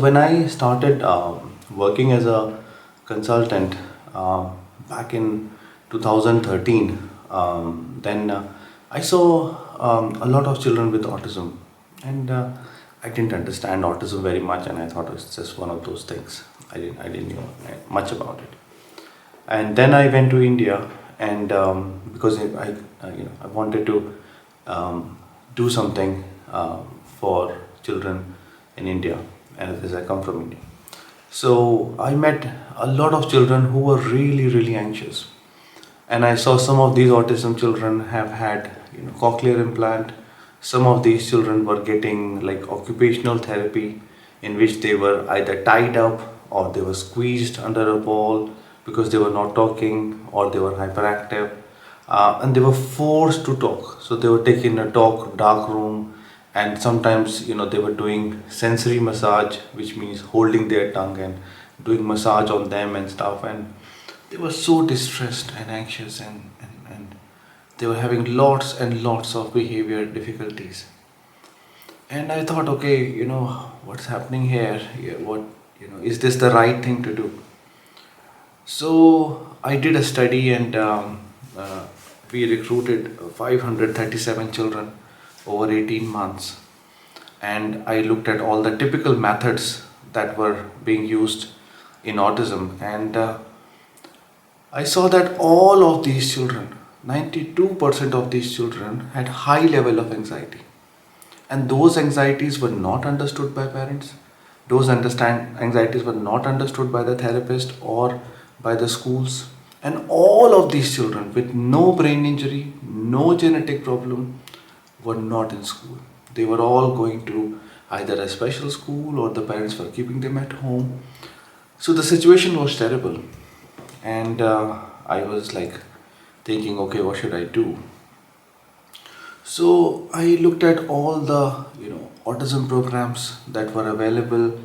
when I started working as a consultant back in 2013, then I saw a lot of children with autism, and I didn't understand autism very much, and I thought it was just one of those things. I didn't know much about it. And then I went to India, and because I wanted to do something for children in India, as I come from India. So I met a lot of children who were really, really anxious, and I saw some of these autism children have had cochlear implant. Some of these children were getting like occupational therapy, in which they were either tied up or they were squeezed under a ball because they were not talking or they were hyperactive, and they were forced to talk. So they were taken in a dark room, and sometimes they were doing sensory massage, which means holding their tongue and doing massage on them and stuff. And they were so distressed and anxious, and they were having lots and lots of behavior difficulties. And I thought, okay, what's happening here? What, is this the right thing to do? So I did a study, and we recruited 537 children over 18 months. And I looked at all the typical methods that were being used in autism, and I saw that all of these children, 92% of these children, had high level of anxiety. And those anxieties were not understood by parents. Those anxieties were not understood by the therapist or by the schools. And all of these children with no brain injury, no genetic problem, were not in school. They were all going to either a special school, or the parents were keeping them at home. So the situation was terrible. And I was like thinking, okay, what should I do? So I looked at all the autism programs that were available.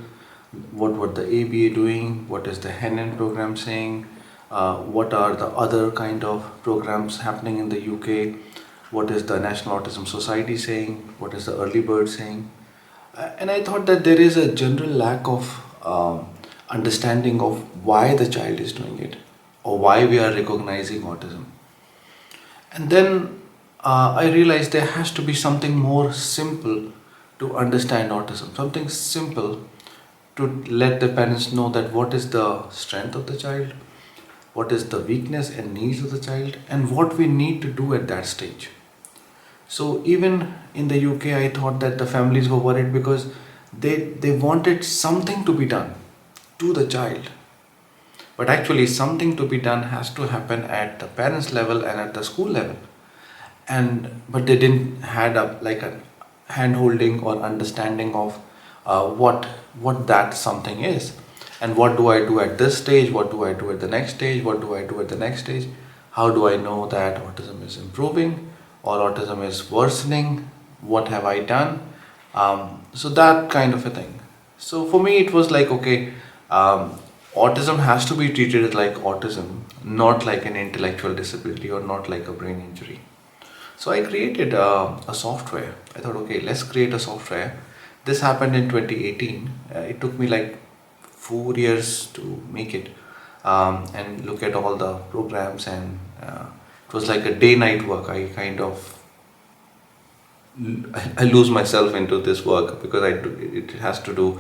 What were the ABA doing? What is the HENN program saying? What are the other kind of programs happening in the UK? What is the National Autism Society saying? What is the Early Bird saying? And I thought that there is a general lack of understanding of why the child is doing it, or why we are recognizing autism. And then I realized there has to be something more simple to understand autism, something simple to let the parents know that what is the strength of the child, what is the weakness and needs of the child, and what we need to do at that stage. So even in the UK, I thought that the families were worried because they wanted something to be done to the child. But actually something to be done has to happen at the parents level and at the school level. But they didn't had a hand holding or understanding of what that something is, and what do I do at this stage, what do I do at the next stage, what do I do at the next stage, how do I know that autism is improving or autism is worsening, what have I done, so that kind of a thing. So for me it was like, okay, autism has to be treated like autism, not like an intellectual disability or not like a brain injury. So I created a software. I thought, okay, let's create a software. This happened in 2018. It took me like 4 years to make it, and look at all the programs, and it was like a day-night work. I lose myself into this work because it has to do.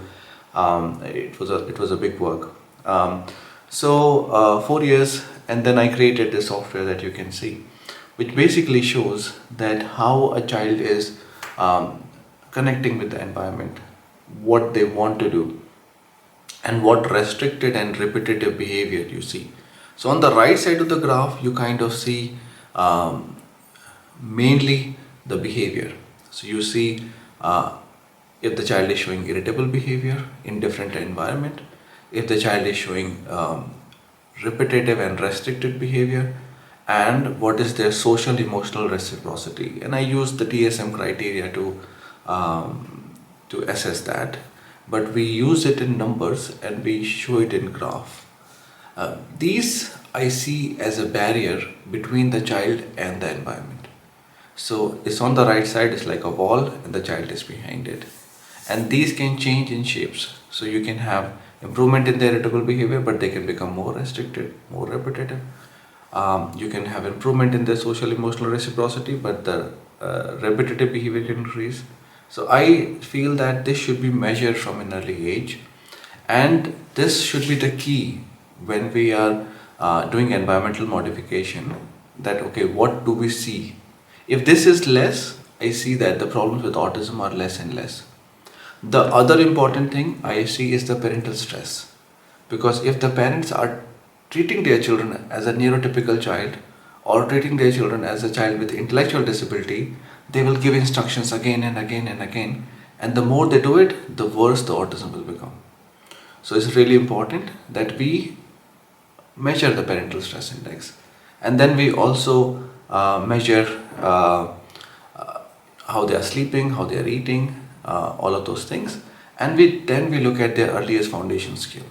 It was a big work. 4 years, and then I created this software that you can see, which basically shows that how a child is connecting with the environment, what they want to do, and what restricted and repetitive behavior you see. So on the right side of the graph, you kind of see mainly the behavior. So you see if the child is showing irritable behavior in different environment, if the child is showing repetitive and restricted behavior, and what is their social emotional reciprocity. And I use the DSM criteria to assess that, but we use it in numbers and we show it in graph. These I see as a barrier between the child and the environment. So it's on the right side, it's like a wall and the child is behind it. And these can change in shapes. So you can have improvement in their irritable behavior, but they can become more restricted, more repetitive. You can have improvement in their social emotional reciprocity, but the repetitive behavior can increase. So I feel that this should be measured from an early age, and this should be the key when we are doing environmental modification. That okay, what do we see? If this is less, I see that the problems with autism are less and less. The other important thing I see is the parental stress. Because if the parents are treating their children as a neurotypical child or treating their children as a child with intellectual disability, they will give instructions again and again and again. And the more they do it, the worse the autism will become. So it's really important that we measure the parental stress index. And then we also measure how they are sleeping, how they are eating, all of those things. And we look at their earliest foundation skill,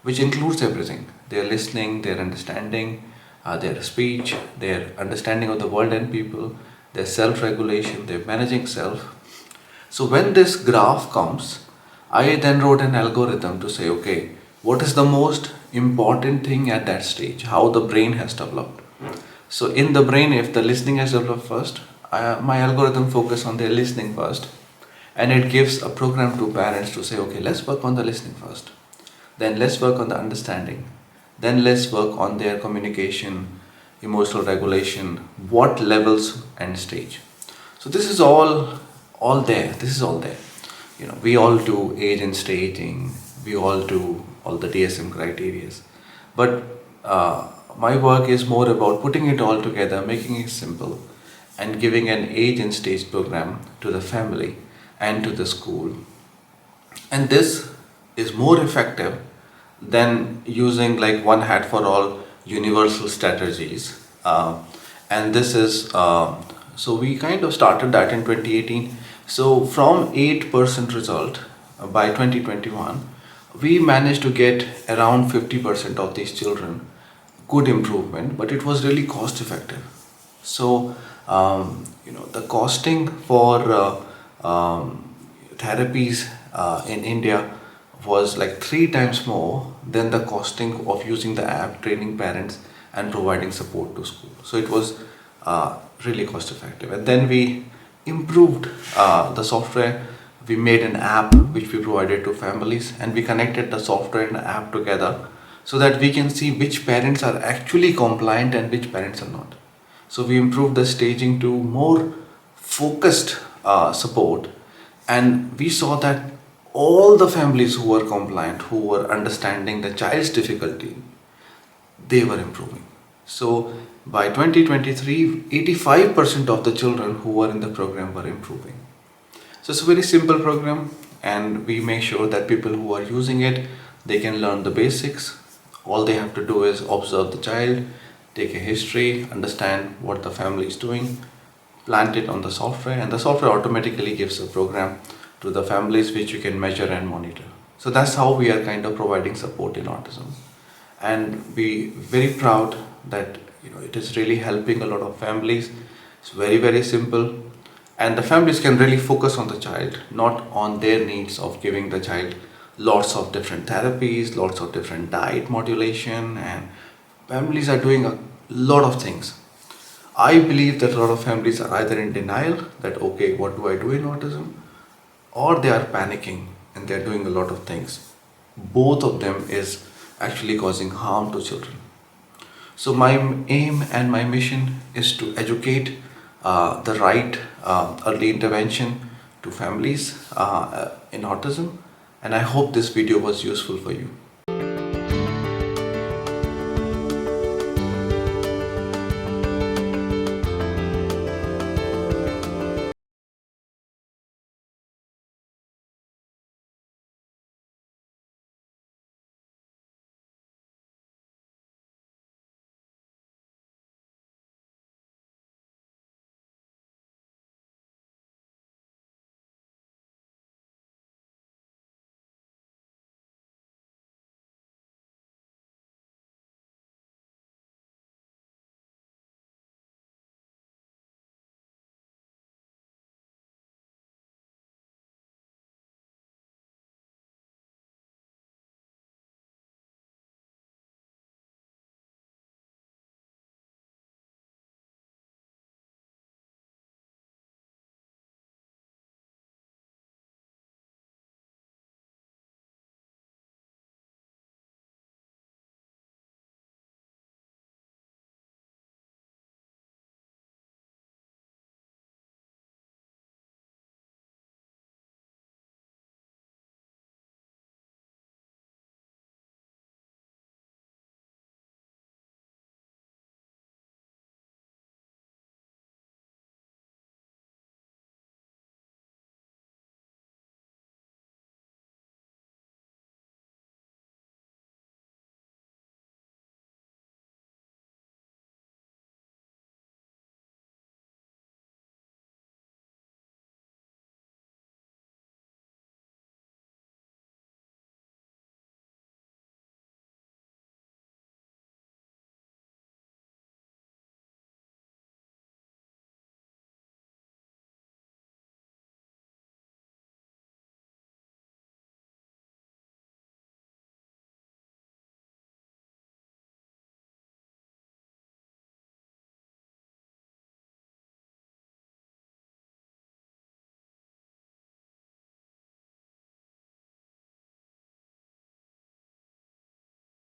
which includes everything: their listening, their understanding, their speech, their understanding of the world and people, their self-regulation, their managing self. So when this graph comes, I then wrote an algorithm to say, okay, what is the most important thing at that stage? How the brain has developed. So in the brain, if the listening has developed first, my algorithm focus on their listening first, and it gives a program to parents to say, okay, let's work on the listening first. Then let's work on the understanding. Then let's work on their communication, emotional regulation, what levels and stage. So this is all there. This is all there. We all do age and staging. We all do all the DSM criteria. But my work is more about putting it all together, making it simple, and giving an age and stage program to the family and to the school. And this is more effective than using like one hat for all universal strategies. And this is so we kind of started that in 2018. So from 8% result by 2021, we managed to get around 50% of these children good improvement, but it was really cost effective. So the costing for therapies in India was like 3 times more than the costing of using the app, training parents, and providing support to school. So it was really cost effective. And then we improved the software. We made an app which we provided to families, and we connected the software and the app together so that we can see which parents are actually compliant and which parents are not. So we improved the staging to more focused support, and we saw that all the families who were compliant, who were understanding the child's difficulty, they were improving. So by 2023, 85% of the children who were in the program were improving. So it's a very simple program, and we make sure that people who are using it, they can learn the basics. All they have to do is observe the child, take a history, understand what the family is doing, plant it on the software, and the software automatically gives a program to the families which you can measure and monitor. So that's how we are kind of providing support in autism, and we very proud that it is really helping a lot of families. It's very simple, and the families can really focus on the child, not on their needs of giving the child lots of different therapies, lots of different diet modulation, and families are doing a lot of things. I believe that a lot of families are either in denial that okay, what do I do in autism, or they are panicking and they are doing a lot of things. Both of them is actually causing harm to children. So my aim and my mission is to educate the right early intervention to families in autism, and I hope this video was useful for you.